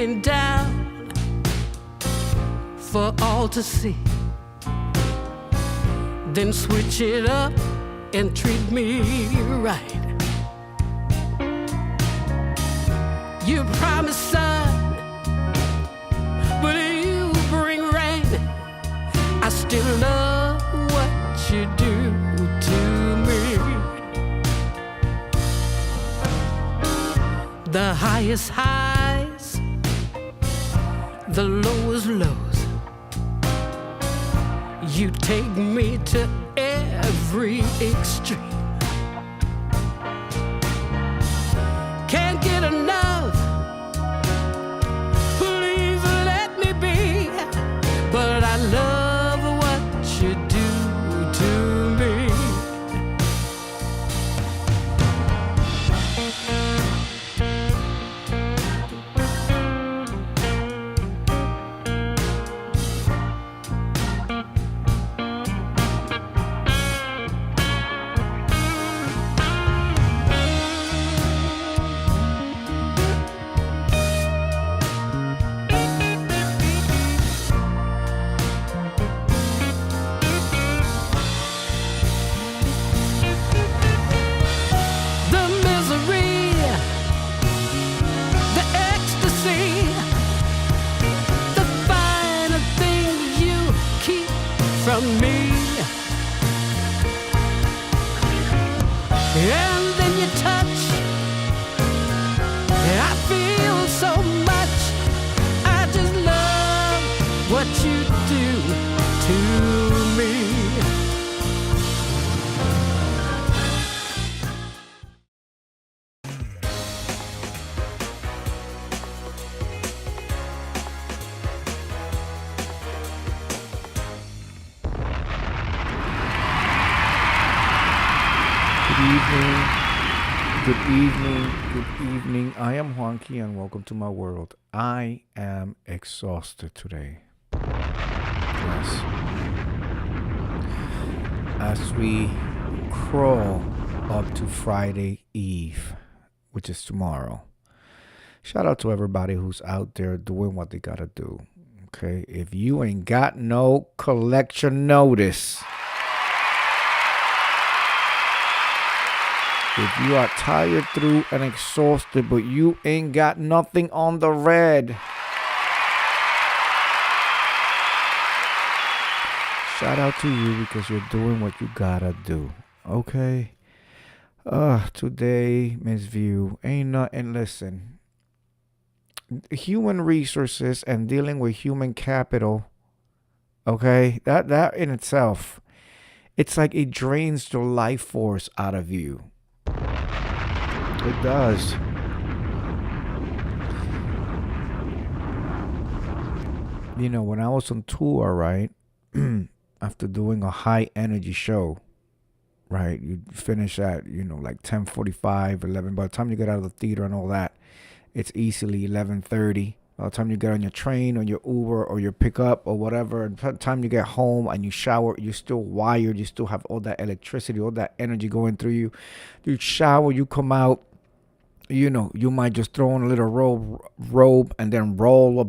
going down for all to see. Then switch it up and treat me right. You promised sun, but you bring rain. I still love what you do to me. The highest highs, the lowest lows. You take me to every extreme. Can't get enough, please let me be. But I love what you do to me. From me, and then you touch, I feel so much. I just love what you do to me. Good evening. I am Juanqui and welcome to my world. I am exhausted today. Yes. As we crawl up to Friday Eve, which is tomorrow. Shout out to everybody who's out there doing what they gotta do. Okay? If you ain't got no collection notice, if you are tired through and exhausted, but you ain't got nothing on the red, shout out to you because you're doing what you gotta do. Okay? Today, Miss View, ain't nothing. Listen, human resources and dealing with human capital, okay? That in itself, it's like it drains the life force out of you. It does. You know, when I was on tour, right, after doing a high energy show, right, you finish at, like 10:45, 11. By the time you get out of the theater and all that, it's easily 11:30. By the time you get on your train or your Uber or your pickup or whatever, and by the time you get home and you shower, you're still wired. You still have all that electricity, all that energy going through you. You shower, you come out. You might just throw on a little robe and then roll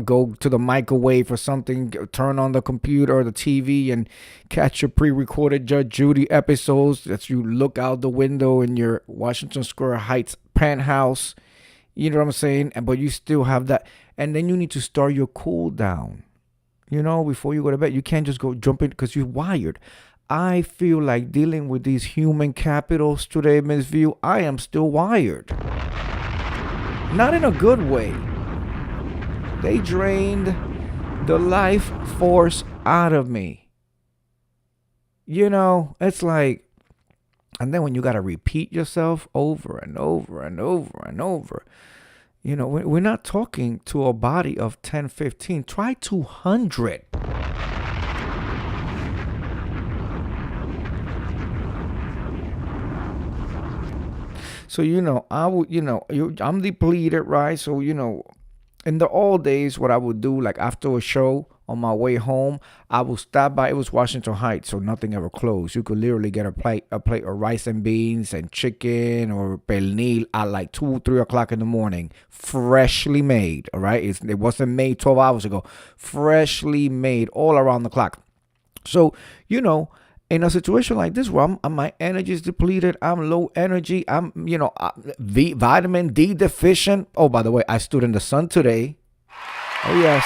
go to the microwave or something, turn on the computer or the TV and catch your pre-recorded Judge Judy episodes as you look out the window in your Washington Square Heights penthouse. You know what I'm saying? But you still have that. And then you need to start your cool down, before you go to bed. You can't just go jump in because you're wired. I feel like dealing with these human capitals today, Miss View. I am still wired. Not in a good way. They drained the life force out of me. It's like, and then when you got to repeat yourself over and over and over and over, we're not talking to a body of 10, 15. Try 200. So, I'm depleted, right? So, in the old days, what I would do, like after a show on my way home, I will stop by. It was Washington Heights, so nothing ever closed. You could literally get a plate of rice and beans and chicken or pernil at like 2, 3 o'clock in the morning, freshly made. All right, it wasn't made 12 hours ago, freshly made, all around the clock. So in a situation like this where my energy is depleted, I'm low energy, I'm vitamin D deficient. Oh, by the way, I stood in the sun today. Oh yes.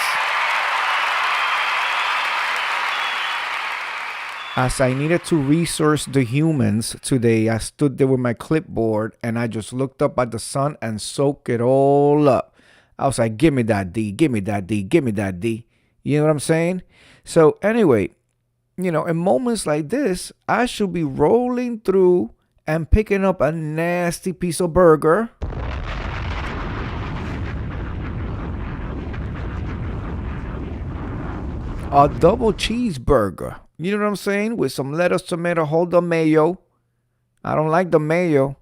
As I needed to resource the humans today, I stood there with my clipboard and I just looked up at the sun and soaked it all up. I was like, give me that D, give me that D, give me that D. You know what I'm saying? So anyway, in moments like this, I should be rolling through and picking up a nasty piece of burger. A double cheeseburger. You know what I'm saying? With some lettuce, tomato, hold the mayo. I don't like the mayo.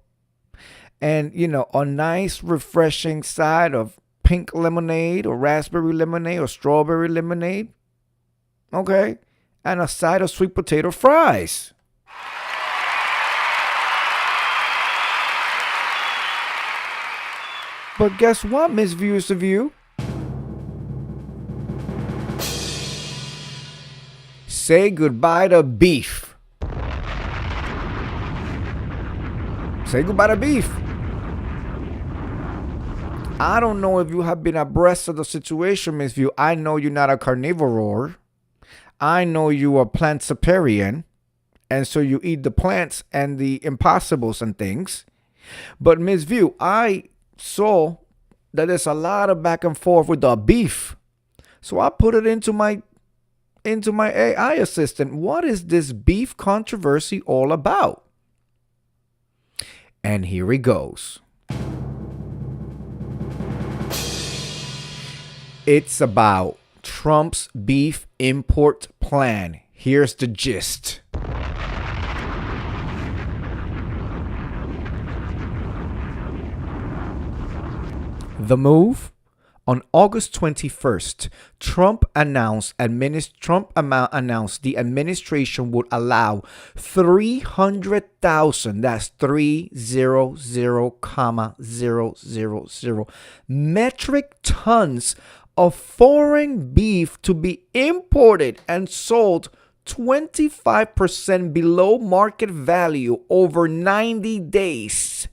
And, a nice refreshing side of pink lemonade or raspberry lemonade or strawberry lemonade. Okay? And a side of sweet potato fries. But guess what, Miss Viewers of You? Say goodbye to beef. Say goodbye to beef. I don't know if you have been abreast of the situation, Miss View. I know you're not a carnivore. I know you are plantiparian, and so you eat the plants and the impossibles and things. But Miss View, I saw that there's a lot of back and forth with the beef. So I put it into my AI assistant. What is this beef controversy all about? And here he goes. It's about Trump's beef import plan. Here's the gist. The move? On August 21st, Trump announced the administration would allow 300,000, that's 300,000 metric tons of foreign beef to be imported and sold 25% below market value over 90 days.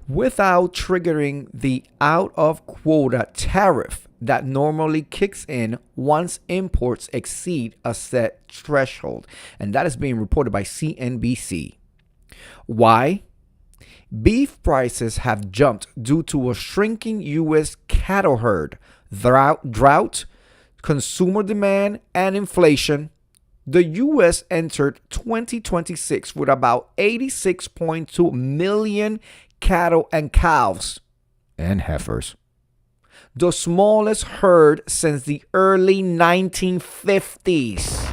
Without triggering the out-of-quota tariff that normally kicks in once imports exceed a set threshold. And that is being reported by CNBC. Why? Beef prices have jumped due to a shrinking U.S. cattle herd, drought, consumer demand, and inflation. The U.S. entered 2026 with about 86.2 million cattle and calves and heifers, the smallest herd since the early 1950s.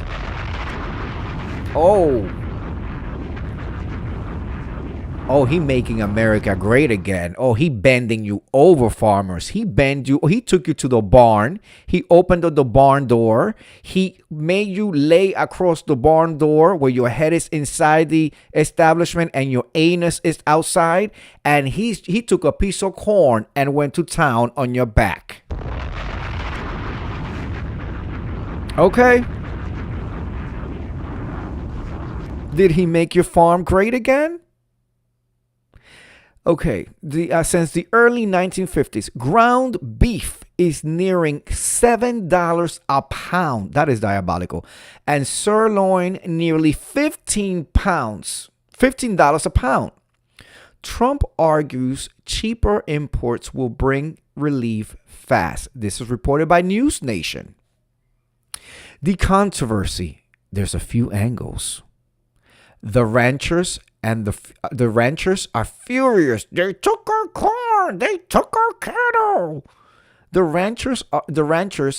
He making America great again. He bending you over, farmers. He took you to the barn. He opened up the barn door. He made you lay across the barn door where your head is inside the establishment and your anus is outside. And he took a piece of corn and went to town on your back. Okay? Did he make your farm great again? Okay, since the early 1950s, ground beef is nearing $7 a pound. That is diabolical. And sirloin nearly $15 a pound. Trump argues cheaper imports will bring relief fast. This is reported by News Nation. The controversy, there's a few angles. The ranchers are furious. They took our corn. They took our cattle. The ranchers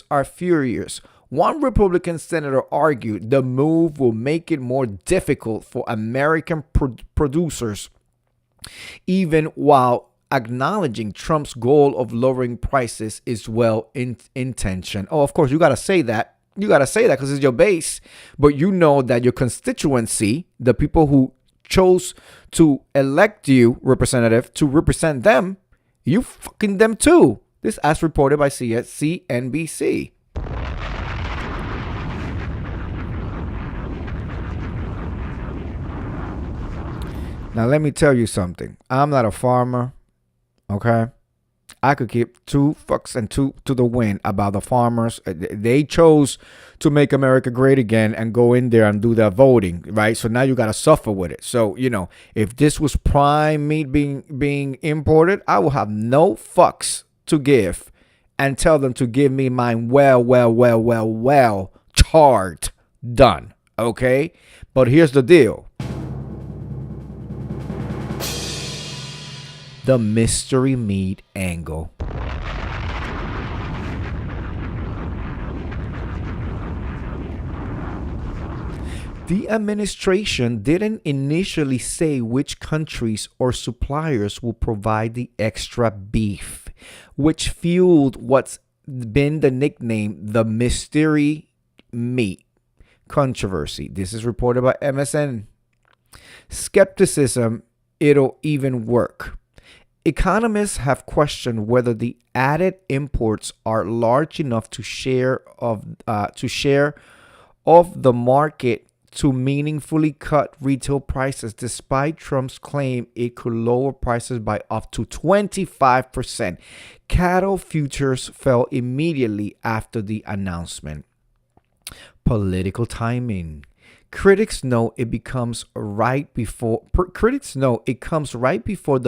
are furious. One Republican senator argued the move will make it more difficult for American producers even while acknowledging Trump's goal of lowering prices is well intentioned. Oh, of course, you got to say that. You got to say that because it's your base. But you know that your constituency, the people who chose to elect you, representative, to represent them, you fucking them too. This as reported by CNBC. Now, let me tell you something. I'm not a farmer, okay? I could give two fucks and two to the wind about the farmers. They chose to make America great again and go in there and do their voting, right? So now you got to suffer with it. So, if this was prime meat being imported, I will have no fucks to give and tell them to give me mine well charred done, okay? But here's the deal. The mystery meat angle. The administration didn't initially say which countries or suppliers will provide the extra beef, which fueled what's been the nickname the mystery meat controversy. This is reported by MSN. Skepticism, it'll even work. Economists have questioned whether the added imports are large enough to share of the market to meaningfully cut retail prices, despite Trump's claim it could lower prices by up to 25%. Cattle futures fell immediately after the announcement. Political timing. Critics know it comes right before the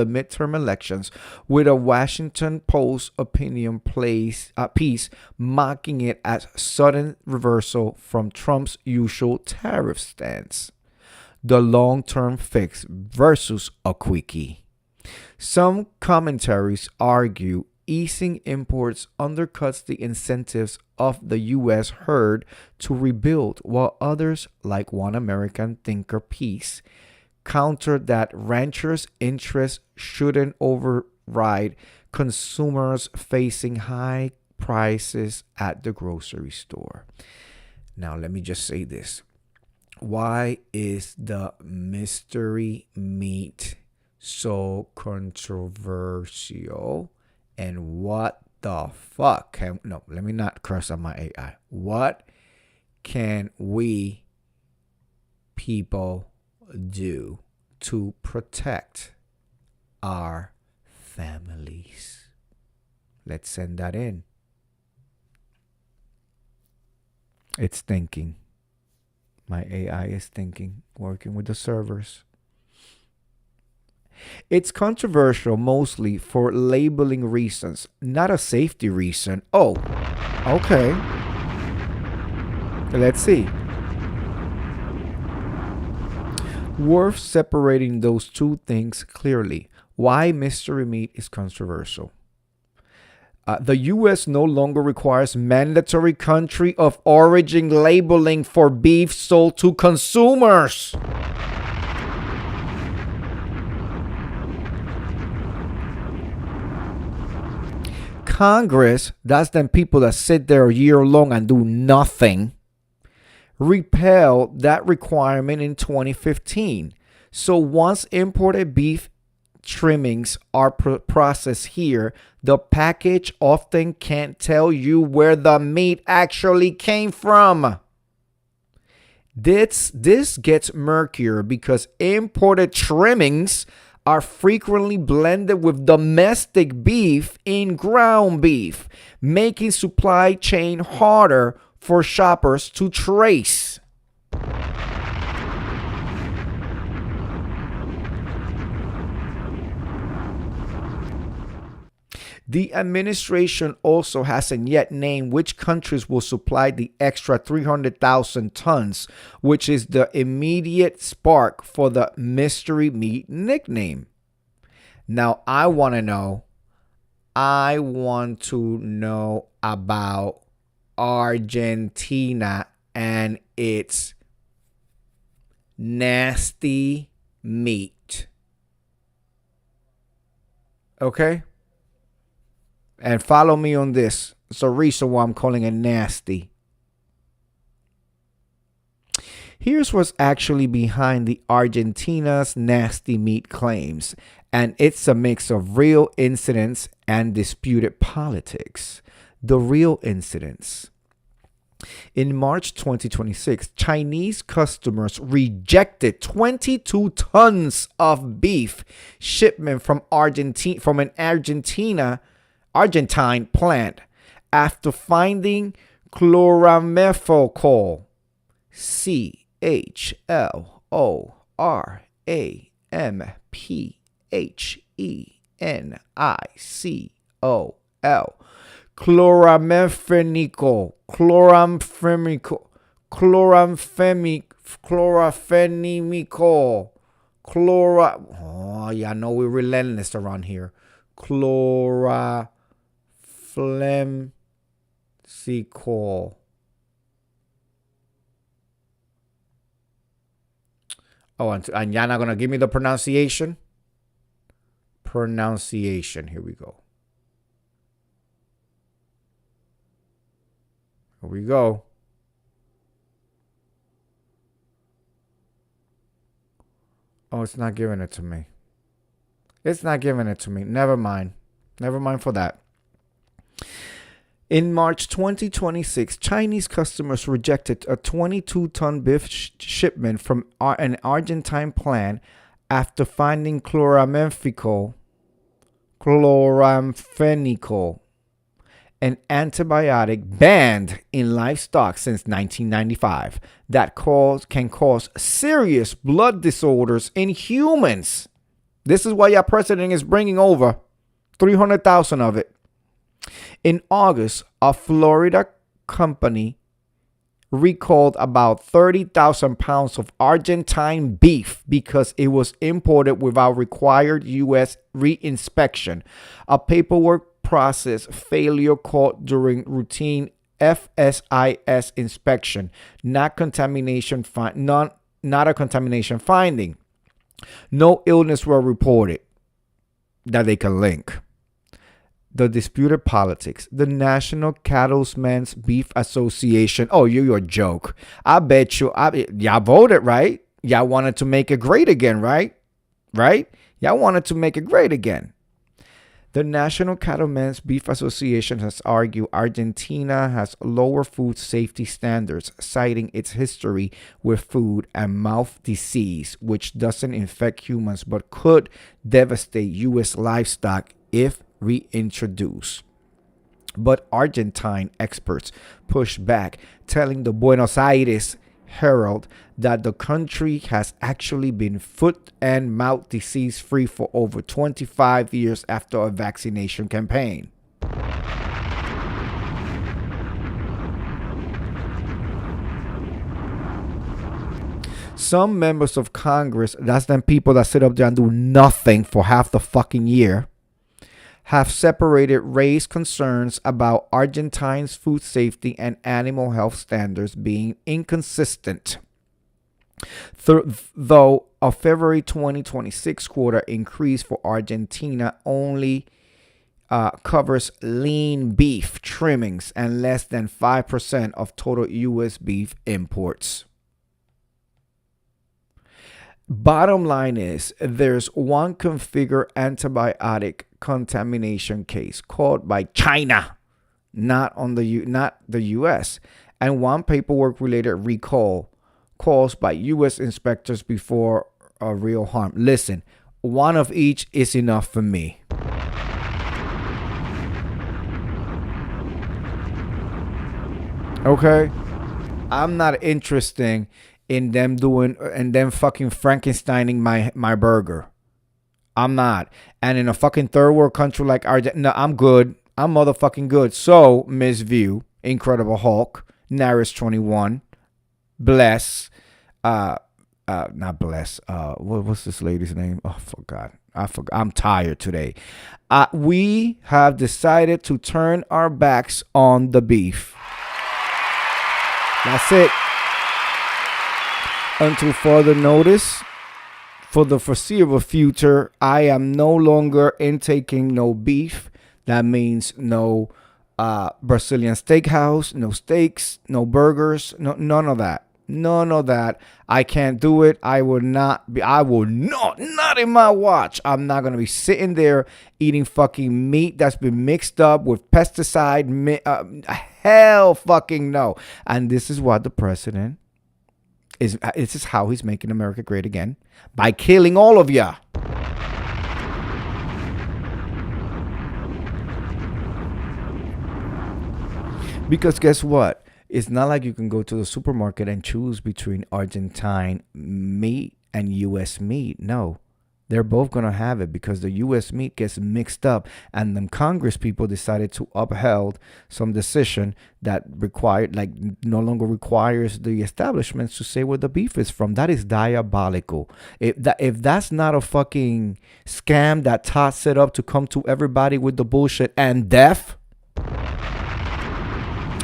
midterm elections, with a Washington Post opinion piece mocking it as sudden reversal from Trump's usual tariff stance. The long-term fix versus a quickie. Some commentaries argue easing imports undercuts the incentives of the U.S. herd to rebuild, while others, like One American Thinker Piece, counter that ranchers' interests shouldn't override consumers facing high prices at the grocery store. Now, let me just say this. Why is the mystery meat so controversial? And what the fuck let me not curse on my AI. What can we people do to protect our families? Let's send that in. It's thinking. My AI is thinking, working with the servers. It's controversial mostly for labeling reasons, not a safety reason. Oh, okay. Let's see. Worth separating those two things clearly. Why mystery meat is controversial. The U.S. no longer requires mandatory country of origin labeling for beef sold to consumers. Congress, that's them people that sit there a year long and do nothing, repealed that requirement in 2015. So once imported beef trimmings are processed here, the package often can't tell you where the meat actually came from. This gets murkier because imported trimmings are frequently blended with domestic beef in ground beef, making supply chain harder for shoppers to trace. The administration also hasn't yet named which countries will supply the extra 300,000 tons, which is the immediate spark for the mystery meat nickname. Now, I want to know about Argentina and its nasty meat. Okay? And follow me on this. It's a reason why I'm calling it nasty. Here's what's actually behind the Argentina's nasty meat claims, and it's a mix of real incidents and disputed politics. The real incidents. In March 2026, Chinese customers rejected 22 tons of beef shipment from an Argentine plant after finding chloramphenicol, chloramphenicol, chloramphenicol. Oh, yeah, I know we're relentless around here. Chloramphenicol. Oh, and you're not going to give me the pronunciation? Here we go. Here we go. Oh, it's not giving it to me. Never mind for that. In March 2026, Chinese customers rejected a 22-ton beef shipment from an Argentine plant after finding chloramphenicol, an antibiotic banned in livestock since 1995 that can cause serious blood disorders in humans. This is why our president is bringing over 300,000 of it. In August, a Florida company recalled about 30,000 pounds of Argentine beef because it was imported without required U.S. reinspection, a paperwork process failure caught during routine FSIS inspection, not a contamination finding. No illness were reported that they can link. The disputed politics. The National Cattlemen's Beef Association. Oh, you're a joke. I bet you. Y'all voted, right? Y'all wanted to make it great again, right? Y'all wanted to make it great again. The National Cattlemen's Beef Association has argued Argentina has lower food safety standards, citing its history with foot and mouth disease, which doesn't infect humans but could devastate U.S. livestock if reintroduced. But Argentine experts pushed back, telling the Buenos Aires Herald that the country has actually been foot and mouth disease free for over 25 years after a vaccination campaign. Some members of Congress, that's them people that sit up there and do nothing for half the fucking year, have raised concerns about Argentines' food safety and animal health standards being inconsistent. Though a February 2026 quota increase for Argentina only covers lean beef trimmings and less than 5% of total U.S. beef imports. Bottom line is, there's one configured antibiotic contamination case caught by China, not the U.S., and one paperwork related recall caused by U.S. inspectors before a real harm. Listen, one of each is enough for me. Okay, I'm not interested in them fucking Frankensteining my burger. I'm not. And in a fucking third world country like Argentina, no, I'm good. I'm motherfucking good. So, Ms. View, Incredible Hulk, Naris 21, Bless, not Bless, what's this lady's name? Oh, forgot. I'm tired today. We have decided to turn our backs on the beef. That's it. Until further notice, for the foreseeable future, I am no longer intaking no beef. That means no Brazilian steakhouse, no steaks, no burgers, none of that. None of that. I can't do it. I will not, not in my watch. I'm not going to be sitting there eating fucking meat that's been mixed up with pesticide. Hell fucking no. And this is what the president is. This is how he's making America great again, by killing all of ya. Because guess what? It's not like you can go to the supermarket and choose between Argentine meat and U.S. meat. No, they're both going to have it because the U.S. meat gets mixed up. And then Congress people decided to uphold some decision that required, like, no longer requires the establishments to say where the beef is from. That is diabolical. If that's not a fucking scam that Todd set up to come to everybody with the bullshit and death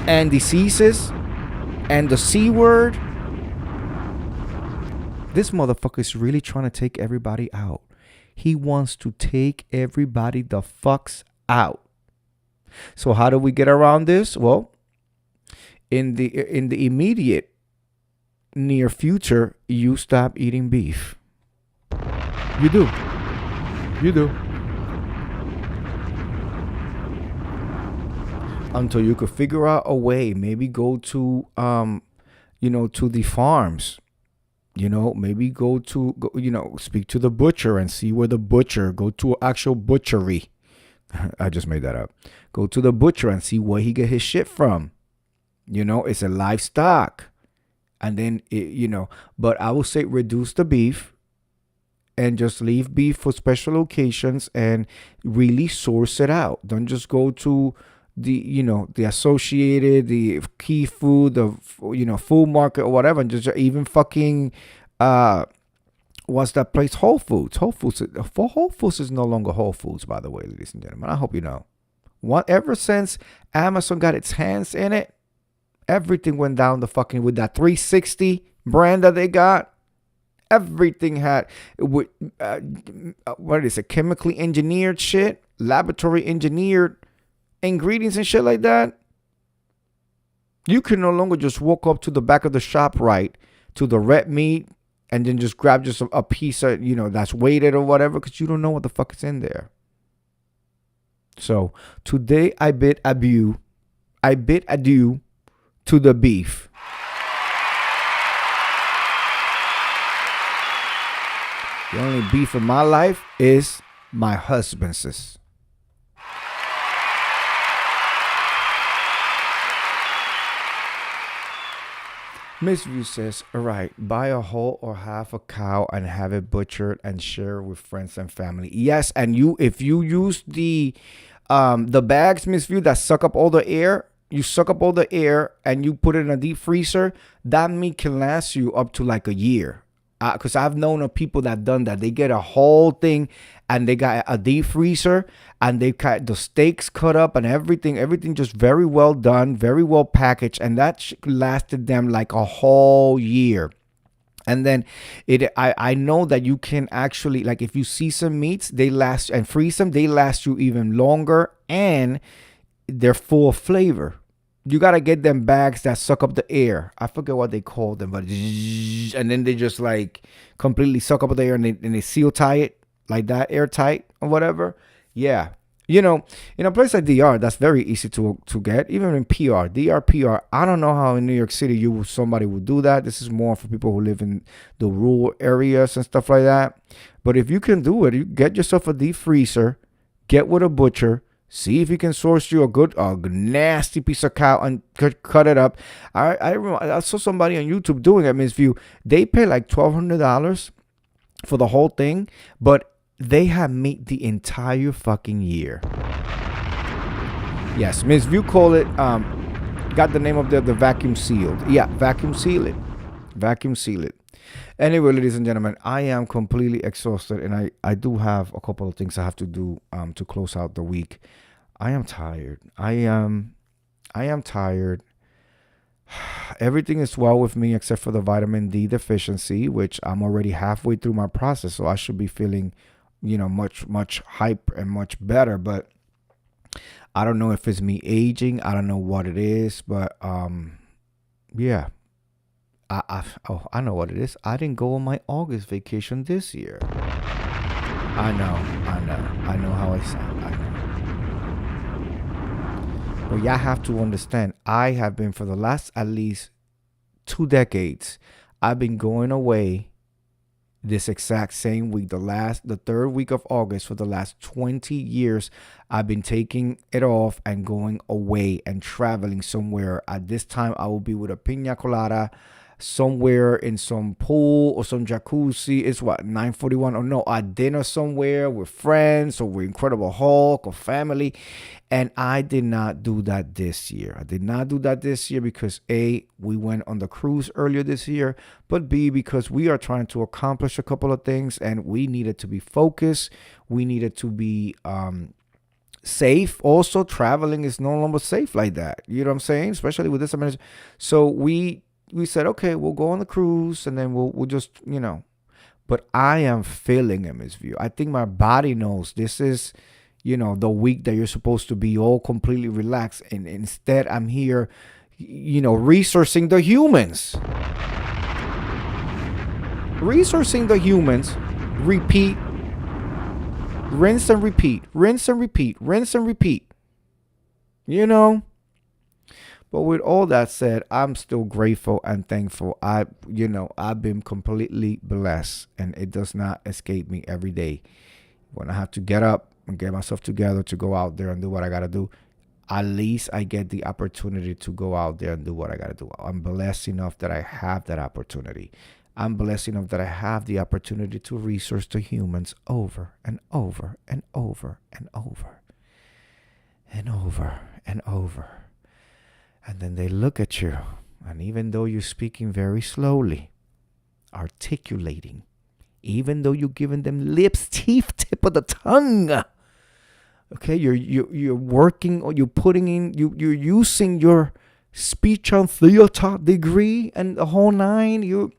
and diseases and the C word, this motherfucker is really trying to take everybody out. He wants to take everybody the fucks out. So how do we get around this? Well, in the immediate near future, you stop eating beef. You do. Until you could figure out a way, maybe go to to the farms, maybe go speak to the butcher and see where the butcher, go to an actual butchery. I just made that up. Go to the butcher and see where he get his shit from. It's a livestock. And then but I would say reduce the beef and just leave beef for special occasions and really source it out. Don't just go to the Associated, the Key Food, the Food Market or whatever, and just even fucking what's that place? Whole Foods. Whole Foods is no longer Whole Foods, by the way, ladies and gentlemen. I hope you know. Ever since Amazon got its hands in it, everything went down the fucking with that 360 brand that they got. Everything had with what is it? Chemically engineered shit, laboratory engineered ingredients and shit like that. You can no longer just walk up to the back of the shop, right, to the red meat, and then just grab just a piece of, that's weighted or whatever, because you don't know what the fuck is in there. So today I bid adieu to the beef. The only beef in my life is my husband's. Miss View says, all right, buy a whole or half a cow and have it butchered and share with friends and family. Yes, and if you use the bags, Miss View, that suck up all the air, and you put it in a deep freezer, that meat can last you up to like a year. Because I've known of people that done that. They get a whole thing and they got a deep freezer and they got the steaks cut up and everything just very well done, very well packaged. And that lasted them like a whole year. And then I know that you can actually, like, if you season meats, they last, and freeze them, they last you even longer, and they're full of flavor. You got to get them bags that suck up the air. I forget what they call them, but and then they just like completely suck up the air and they seal tie it like that, airtight or whatever. Yeah. In a place like DR, that's very easy to get. Even in DR, PR. I don't know how in New York City somebody would do that. This is more for people who live in the rural areas and stuff like that. But if you can do it, you get yourself a deep freezer, get with a butcher, see if you can source you a nasty piece of cow and cut it up. I remember I saw somebody on YouTube doing it, Miss View. They pay like $1,200 for the whole thing, but they have meat the entire fucking year. Yes, Miss View call it, got the name of the vacuum sealed. Yeah, vacuum seal it. Vacuum seal it. Anyway, ladies and gentlemen, I am completely exhausted, and I do have a couple of things I have to do to close out the week. I am tired. I am tired. Everything is well with me except for the vitamin D deficiency, which I'm already halfway through my process, so I should be feeling, much hype and much better. But I don't know if it's me aging. I don't know what it is, but yeah. I know what it is. I didn't go on my August vacation this year. I know how I sound. I know. But y'all have to understand, I have been for the last at least 2 decades, I've been going away this exact same week, the third week of August for the last 20 years. I've been taking it off and going away and traveling somewhere. At this time, I will be with a pina colada somewhere in some pool or some jacuzzi. It's what, 9:41 or no, at dinner somewhere with friends or with Incredible Hulk or family. And I did not do that this year. I did not do that this year because A, we went on the cruise earlier this year, but B, because we are trying to accomplish a couple of things and we needed to be focused. We needed to be safe. Also, traveling is no longer safe like that. You know what I'm saying? Especially with this administration. So we said, okay, we'll go on the cruise and then we'll just, But I am feeling it, Miss View. I think my body knows this is, the week that you're supposed to be all completely relaxed. And instead, I'm here, resourcing the humans. Resourcing the humans. Repeat. Rinse and repeat. Rinse and repeat. Rinse and repeat. But with all that said, I'm still grateful and thankful. I've been completely blessed, and it does not escape me every day. When I have to get up and get myself together to go out there and do what I got to do, at least I get the opportunity to go out there and do what I got to do. I'm blessed enough that I have that opportunity. I'm blessed enough that I have the opportunity to resource the humans over and over and over and over and over and over. And then they look at you, and even though you're speaking very slowly, articulating, even though you're giving them lips, teeth, tip of the tongue, okay, you're working, or you're using your speech and theater degree and the whole nine.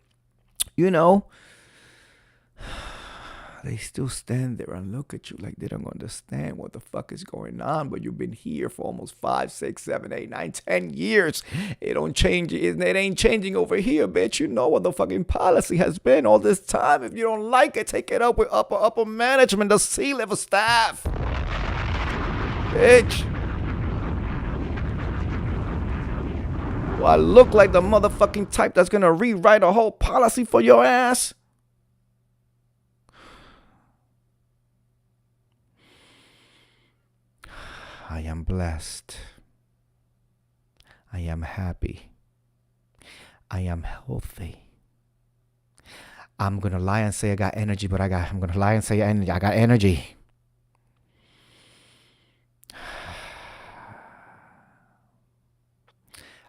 They still stand there and look at you like they don't understand what the fuck is going on. But you've been here for almost 5, 6, 7, 8, 9, 10 years. It don't change. It ain't changing over here, bitch. You know what the fucking policy has been all this time. If you don't like it, take it up with upper management, the C-level staff. Bitch. Do I look like the motherfucking type that's gonna rewrite a whole policy for your ass? I am blessed. I am happy. I am healthy. I'm going to lie and say I got energy, but I'm going to lie and say I got energy.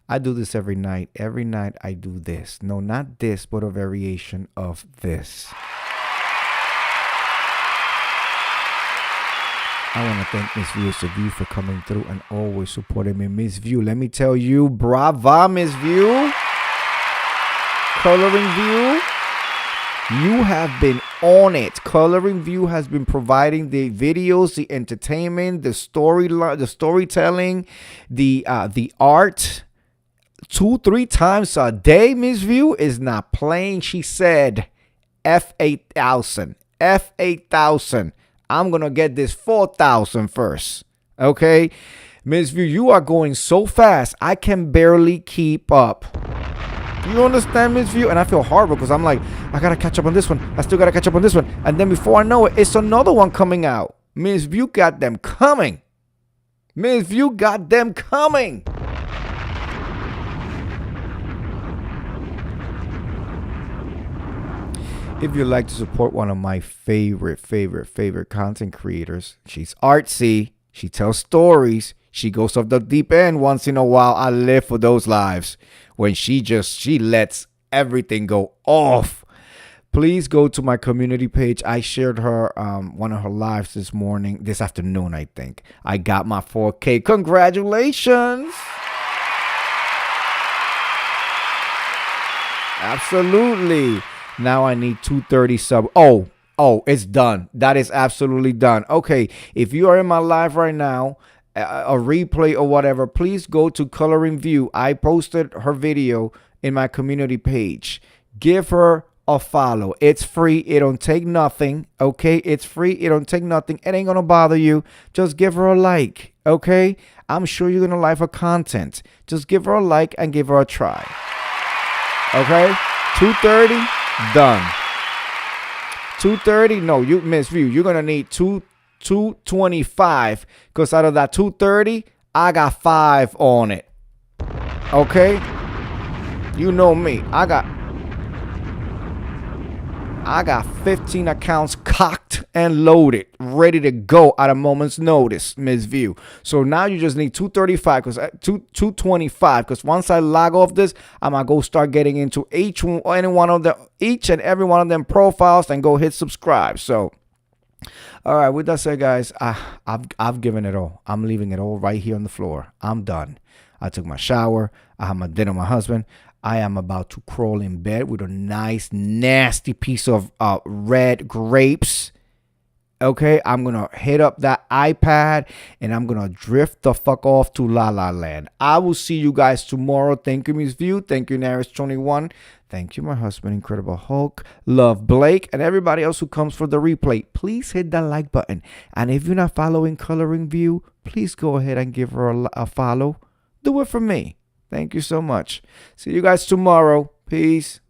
I do this every night. Every night I do this. No, not this, but a variation of this. I want to thank Miss Viewers of you for coming through and always supporting me. Miss View, let me tell you, brava, Miss View. Coloring View, you have been on it. Coloring View has been providing the videos, the entertainment, the storytelling, the art 2-3 times a day. Miss View is not playing. She said F8,000. F8,000. I'm going to get this 4,000 first. Okay? Miss View, you are going so fast. I can barely keep up. You understand, Miss View? And I feel horrible because I'm like, I got to catch up on this one. I still got to catch up on this one. And then before I know it, it's another one coming out. Miss View got them coming. Miss View got them coming. If you'd like to support one of my favorite content creators, she's artsy, she tells stories, she goes off the deep end once in a while. I live for those lives when she lets everything go off. Please go to my community page. I shared her one of her lives this afternoon, I think. I got my 4K. Congratulations. Absolutely. Now I need 230 sub. Oh, it's done. That is absolutely done. Okay, if you are in my live right now, a replay or whatever, please go to Coloring View. I posted her video in my community page. Give her a follow. It's free. It don't take nothing. Okay, it's free. It don't take nothing. It ain't gonna bother you. Just give her a like. Okay, I'm sure you're gonna like her content. Just give her a like and give her a try. Okay, 230 done. 230. No, you Miss View. You're gonna need 225 because out of that 230, I got 5 on it. Okay, you know me. I got 15 accounts cocked and loaded, ready to go at a moment's notice, Miss View. So now you just need 235 because 225. Because once I log off this, I'm gonna go start getting into each and every one of them profiles and go hit subscribe. So, all right, with that said, guys, I've given it all. I'm leaving it all right here on the floor. I'm done. I took my shower. I had my dinner with my husband. I am about to crawl in bed with a nice, nasty piece of red grapes. Okay, I'm going to hit up that iPad and I'm going to drift the fuck off to La La Land. I will see you guys tomorrow. Thank you, Miss View. Thank you, Naris21. Thank you, my husband, Incredible Hulk. Love Blake and everybody else who comes for the replay. Please hit that like button. And if you're not following Coloring View, please go ahead and give her a follow. Do it for me. Thank you so much. See you guys tomorrow. Peace.